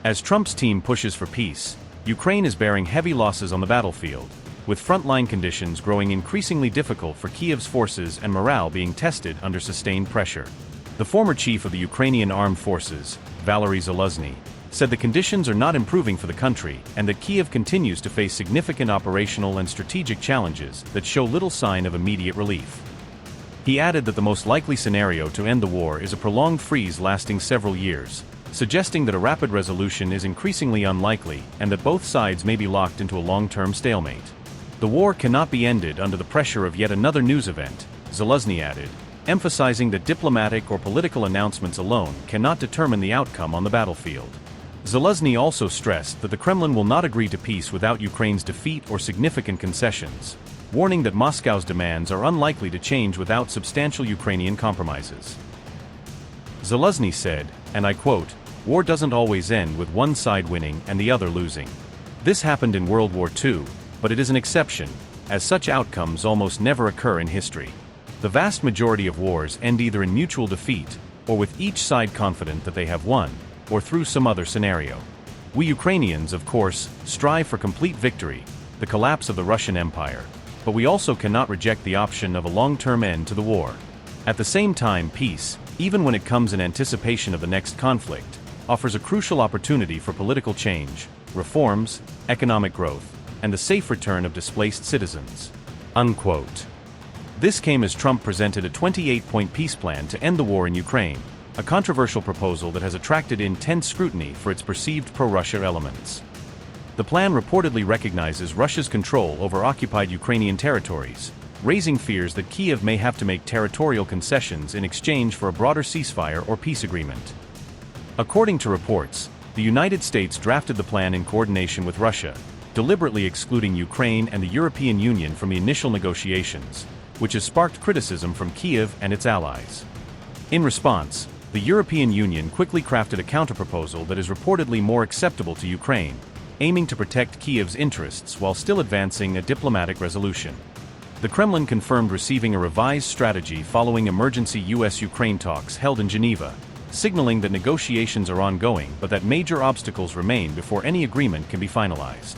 As Trump's team pushes for peace, Ukraine is bearing heavy losses on the battlefield, with frontline conditions growing increasingly difficult for Kyiv's forces and morale being tested under sustained pressure. The former chief of the Ukrainian Armed Forces, Valeriy Zaluzhny, said the conditions are not improving for the country and that Kyiv continues to face significant operational and strategic challenges that show little sign of immediate relief. He added that the most likely scenario to end the war is a prolonged freeze lasting several years, suggesting that a rapid resolution is increasingly unlikely and that both sides may be locked into a long-term stalemate. The war cannot be ended under the pressure of yet another news event, Zaluzhny added, emphasizing that diplomatic or political announcements alone cannot determine the outcome on the battlefield. Zaluzhny also stressed that the Kremlin will not agree to peace without Ukraine's defeat or significant concessions, warning that Moscow's demands are unlikely to change without substantial Ukrainian compromises. Zaluzhny said, and I quote, "War doesn't always end with one side winning and the other losing. This happened in World War II, but it is an exception, as such outcomes almost never occur in history. The vast majority of wars end either in mutual defeat, or with each side confident that they have won, or through some other scenario. We Ukrainians, of course, strive for complete victory, the collapse of the Russian Empire, but we also cannot reject the option of a long-term end to the war. At the same time, peace, even when it comes in anticipation of the next conflict, offers a crucial opportunity for political change, reforms, economic growth, and the safe return of displaced citizens." Unquote. This came as Trump presented a 28-point peace plan to end the war in Ukraine, a controversial proposal that has attracted intense scrutiny for its perceived pro-Russia elements. The plan reportedly recognizes Russia's control over occupied Ukrainian territories, raising fears that Kyiv may have to make territorial concessions in exchange for a broader ceasefire or peace agreement. According to reports, the United States drafted the plan in coordination with Russia, deliberately excluding Ukraine and the European Union from the initial negotiations, which has sparked criticism from Kyiv and its allies. In response, the European Union quickly crafted a counterproposal that is reportedly more acceptable to Ukraine, aiming to protect Kyiv's interests while still advancing a diplomatic resolution. The Kremlin confirmed receiving a revised strategy following emergency US-Ukraine talks held in Geneva, signaling that negotiations are ongoing but that major obstacles remain before any agreement can be finalized.